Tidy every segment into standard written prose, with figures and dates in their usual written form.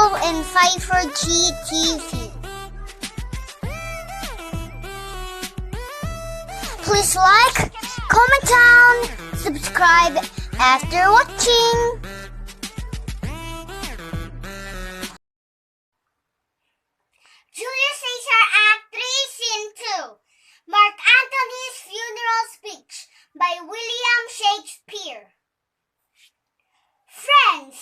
follow and fight for GTV. Please like, comment down, subscribe after watching. Julius Caesar Act 3 Scene 2 Marc Antony's Funeral Speech by William Shakespeare. Friends,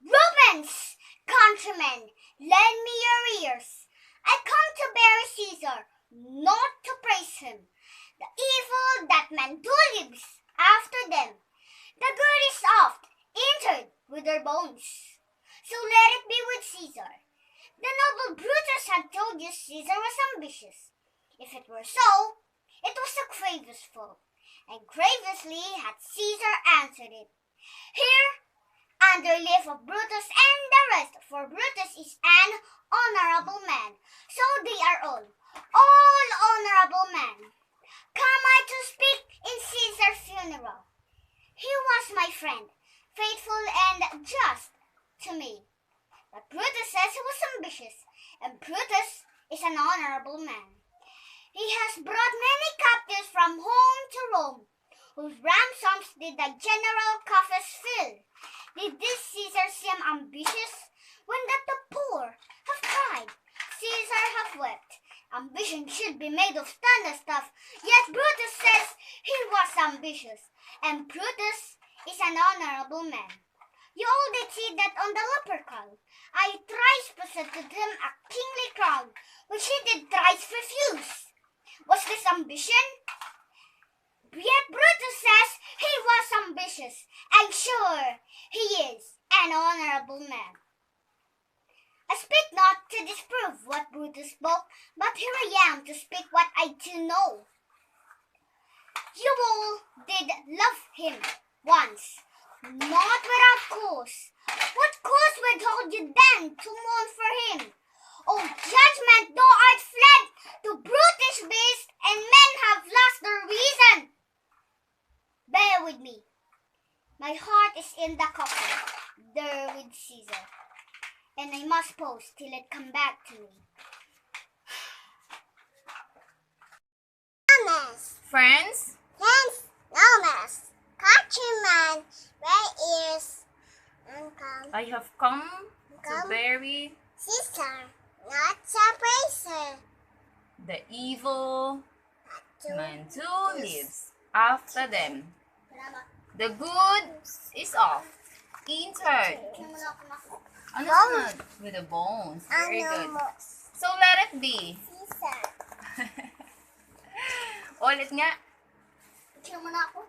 Romans, countrymen, lend me your ears. I come to bury Caesar, not to praise him. The evil that men do lives after them. The good is oft interred with their bones. So let it be with Caesar. The noble Brutus had told you Caesar was ambitious. If it were so, it was a grievous foe, and grievously had Caesar answered it. Here, under leave of Brutus and the rest, for Brutus is an honourable man, so they are all honourable men. Come I to speak in Caesar's funeral. He was my friend, faithful and just to me. But Brutus says he was ambitious, and Brutus is an honourable man. He has brought many captives from home to Rome, whose ransoms did the general coffers fill. Did this Caesar seem ambitious, when that the poor have cried, Caesar have wept? Ambition should be made of standard stuff, yet Brutus says he was ambitious, and Brutus is an honourable man. You all did see that on the leper crown, I thrice presented him a kingly crown, which he did thrice refuse. Was this ambition? Yet Brutus says he was ambitious, and sure, he is an honourable man. I speak not to disprove what Brutus spoke, but here I am to speak what I do know. You all did love him once, not without cause. What cause withhold you then to mourn for him? O judgment, thou art fled to brutish beasts, and men have lost their reason. Bear with me. My heart is in the coffin, there with Caesar, and I must pause till it come back to me. Friends, Romans, countrymen, where is I have come to bury Caesar, not to praise him. the evil man too lives after them. The good is oft interred. Understood with the bones. Very good. So let it be. Ulit nga. Picture mo na ako.